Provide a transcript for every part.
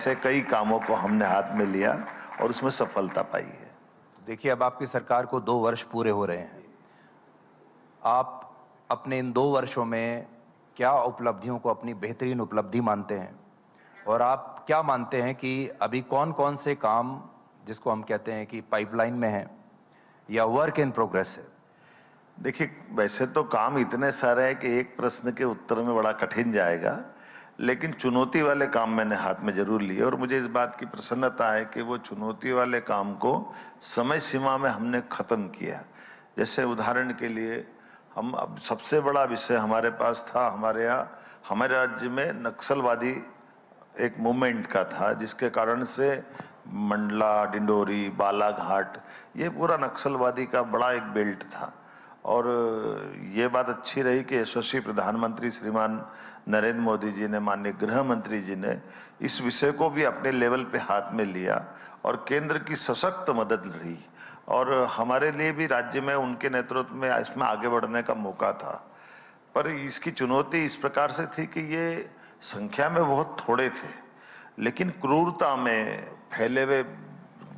ऐसे कई कामों को हमने हाथ में लिया और उसमें सफलता पाई है। देखिए, अब आपकी सरकार को 2 वर्ष पूरे हो रहे हैं। आप अपने इन 2 वर्षों में क्या उपलब्धियों को अपनी बेहतरीन उपलब्धि मानते हैं? और आप क्या मानते हैं कि अभी कौन-कौन से काम, जिसको हम कहते हैं कि पाइपलाइन में हैं या वर्क इन प्रोग्रेस है? देखिए, वैसे तो काम इतने सारे हैं कि एक प्रश्न के उत्तर में बड़ा कठिन जाएगा, लेकिन चुनौती वाले काम मैंने हाथ में जरूर लिए और मुझे इस बात की प्रसन्नता है कि वो चुनौती वाले काम को समय सीमा में हमने खत्म किया। जैसे उदाहरण के लिए, हम अब सबसे बड़ा विषय हमारे पास था, हमारे यहाँ हमारे राज्य में नक्सलवादी एक मूवमेंट का था, जिसके कारण से मंडला, डिंडोरी, बालाघाट, ये पूरा नक्सलवादी का बड़ा एक बेल्ट था। और ये बात अच्छी रही कि यशस्वी प्रधानमंत्री श्रीमान नरेंद्र मोदी जी ने, माननीय गृह मंत्री जी ने इस विषय को भी अपने लेवल पे हाथ में लिया और केंद्र की सशक्त मदद रही और हमारे लिए भी राज्य में उनके नेतृत्व में इसमें आगे बढ़ने का मौका था। पर इसकी चुनौती इस प्रकार से थी कि ये संख्या में बहुत थोड़े थे, लेकिन क्रूरता में फैले हुए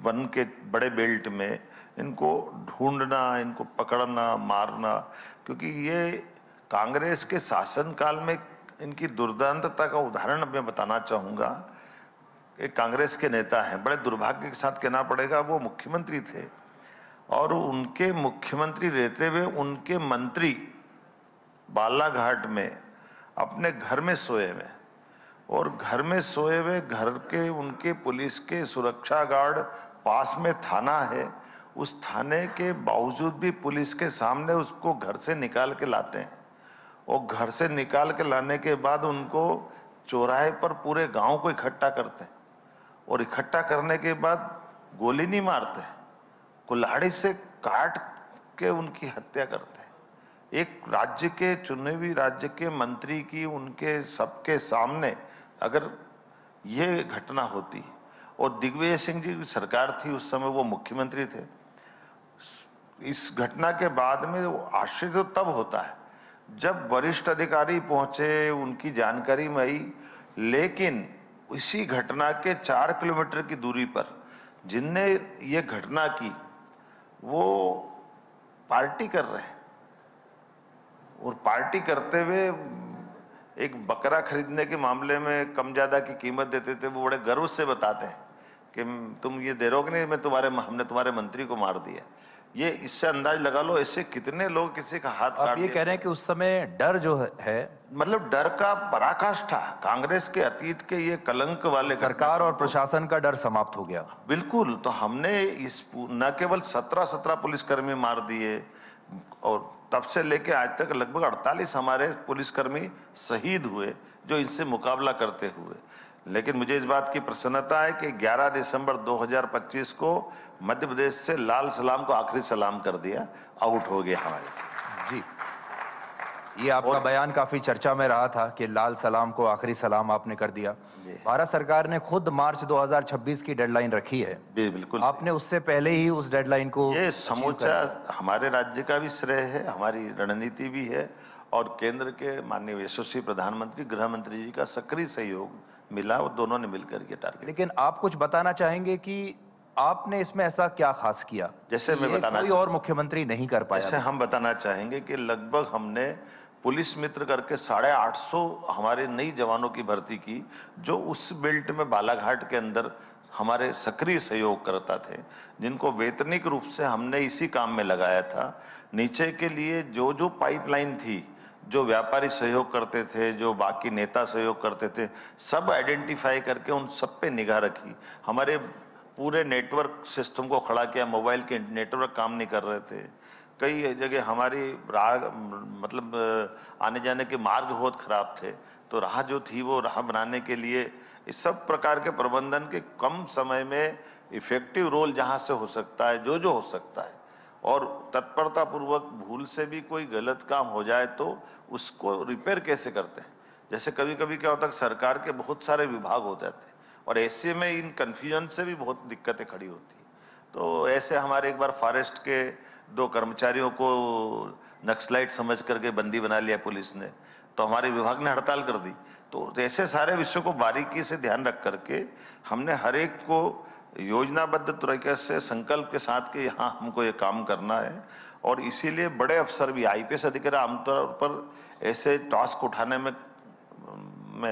वन के बड़े बेल्ट में इनको ढूंढना, इनको पकड़ना, मारना, क्योंकि ये कांग्रेस के शासनकाल में इनकी दुर्दांतता का उदाहरण मैं बताना चाहूंगा। एक कांग्रेस के नेता हैं, बड़े दुर्भाग्य के साथ कहना पड़ेगा, वो मुख्यमंत्री थे और उनके मुख्यमंत्री रहते हुए उनके मंत्री बालाघाट में अपने घर में सोए हुए, और घर में सोए हुए घर के उनके पुलिस के सुरक्षा गार्ड, पास में थाना है, उस थाने के बावजूद भी पुलिस के सामने उसको घर से निकाल के लाते हैं और घर से निकाल के लाने के बाद उनको चौराहे पर पूरे गांव को इकट्ठा करते हैं और इकट्ठा करने के बाद गोली नहीं मारते, कुल्हाड़ी से काट के उनकी हत्या करते हैं। एक राज्य के, चुने हुए राज्य के मंत्री की उनके सबके सामने अगर ये घटना होती, और दिग्विजय सिंह जी की सरकार थी उस समय, वो मुख्यमंत्री थे, इस घटना के बाद में आश्चर्य तो तब होता है जब वरिष्ठ अधिकारी पहुंचे, उनकी जानकारी में आई, लेकिन इसी घटना के 4 किलोमीटर की दूरी पर जिनने ये घटना की वो पार्टी कर रहे हैं और पार्टी करते हुए एक बकरा खरीदने के मामले में कम ज्यादा की कीमत देते थे, वो बड़े गर्व से बताते हैं कि तुम ये दे रहे हो कि नहीं, हमने तुम्हारे मंत्री को मार दिया। ये इससे अंदाज लगा लो ऐसे कितने लोग किसी का हाथ काट आप ये कह रहे हैं कि उस समय डर जो है, मतलब डर का पराकाष्ठा, कांग्रेस के अतीत के ये कलंक वाले सरकार और प्रशासन का डर समाप्त हो गया। बिल्कुल। तो हमने इस न केवल 17 पुलिसकर्मी मार दिए और तब से लेके आज तक लगभग 48 हमारे पुलिसकर्मी शहीद हुए जो इनसे मुकाबला करते हुए। लेकिन मुझे इस बात की प्रसन्नता है कि 11 दिसंबर 2025 को मध्य प्रदेश से लाल सलाम को आखिरी सलाम कर दिया, आउट हो गया हमारे से। जी, ये आपका बयान काफी चर्चा में रहा था कि लाल सलाम को आखिरी सलाम आपने कर दिया। भारत सरकार ने खुद मार्च 2026 की डेडलाइन रखी है। बिल्कुल, आपने उससे पहले ही उस डेडलाइन को ये समूचा हमारे राज्य का भी श्रेय है, हमारी रणनीति भी है और केंद्र के माननीय यशस्वी प्रधानमंत्री, गृह मंत्री जी का सक्रिय सहयोग मिला और दोनों ने मिलकर के टारगेट। लेकिन आप कुछ बताना चाहेंगे कि आपने इसमें ऐसा क्या खास किया जैसे मैं बताना, कोई और मुख्यमंत्री नहीं कर पाया? जैसे हम बताना चाहेंगे कि लगभग हमने पुलिस मित्र करके 850 हमारे नई जवानों की भर्ती की, जो उस बेल्ट में बालाघाट के अंदर हमारे सक्रिय सहयोग करता थे, जिनको वैतनिक रूप से हमने इसी काम में लगाया था। नीचे के लिए जो जो पाइपलाइन थी, जो व्यापारी सहयोग करते थे, जो बाकी नेता सहयोग करते थे, सब आइडेंटिफाई करके उन सब पे निगाह रखी। हमारे पूरे नेटवर्क सिस्टम को खड़ा किया, मोबाइल के नेटवर्क काम नहीं कर रहे थे, कई जगह हमारी मतलब आने जाने के मार्ग बहुत खराब थे, तो राह जो थी वो राह बनाने के लिए इस सब प्रकार के प्रबंधन के कम समय में इफेक्टिव रोल जहां से हो सकता है, जो हो सकता है, और तत्परता पूर्वक भूल से भी कोई गलत काम हो जाए तो उसको रिपेयर कैसे करते हैं। जैसे कभी कभी क्या होता है, सरकार के बहुत सारे विभाग हो जाते हैं और ऐसे में इन कंफ्यूजन से भी बहुत दिक्कतें खड़ी होती हैं। तो ऐसे हमारे एक बार फॉरेस्ट के 2 कर्मचारियों को नक्सलाइट समझ करके बंदी बना लिया पुलिस ने, तो हमारे विभाग ने हड़ताल कर दी। तो ऐसे सारे विषयों को बारीकी से ध्यान रख करके हमने हर एक को योजनाबद्ध तरीके से संकल्प के साथ कि हाँ हमको ये काम करना है। और इसीलिए बड़े अफसर भी आईपीएस अधिकारी आमतौर पर ऐसे टास्क उठाने में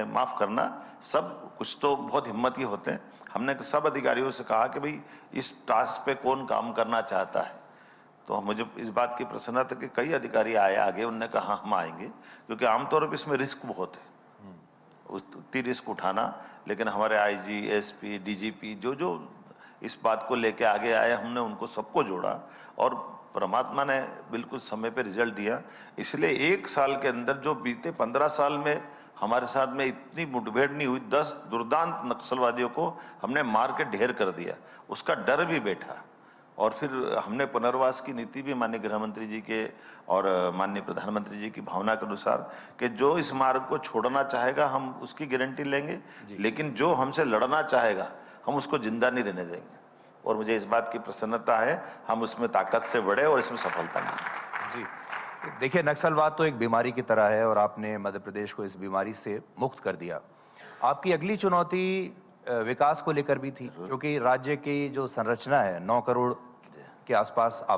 माफ करना, सब कुछ तो बहुत हिम्मती होते हैं। हमने सब अधिकारियों से कहा कि भाई इस टास्क पे कौन काम करना चाहता है। तो मुझे इस बात की प्रसन्नता कि कई अधिकारी आए आगे, उन्होंने कहा हाँ, हम आएंगे, क्योंकि आमतौर पर इसमें रिस्क बहुत है, उतनी रिस्क उठाना। लेकिन हमारे आईजी, एसपी, डीजीपी जो जो इस बात को लेके आगे आए, हमने उनको सबको जोड़ा और परमात्मा ने बिल्कुल समय पे रिजल्ट दिया। इसलिए 1 साल के अंदर जो बीते 15 साल में हमारे साथ में इतनी मुठभेड़ नहीं हुई, 10 दुर्दांत नक्सलवादियों को हमने मार के ढेर कर दिया, उसका डर भी बैठा। और फिर हमने पुनर्वास की नीति भी माननीय गृह मंत्री जी के और माननीय प्रधानमंत्री जी की भावना के अनुसार कि जो इस मार्ग को छोड़ना चाहेगा हम उसकी गारंटी लेंगे, लेकिन जो हमसे लड़ना चाहेगा हम उसको जिंदा नहीं रहने देंगे। और मुझे इस बात की प्रसन्नता है, हम उसमें ताकत से बढ़े और इसमें सफलता मिली। जी। देखिए, नक्सलवाद तो एक बीमारी की तरह है और आपने मध्य प्रदेश को इस बीमारी से मुक्त कर दिया। आपकी अगली चुनौती विकास को लेकर भी थी, क्योंकि राज्य की जो संरचना है 9 करोड़ के आसपास आबादी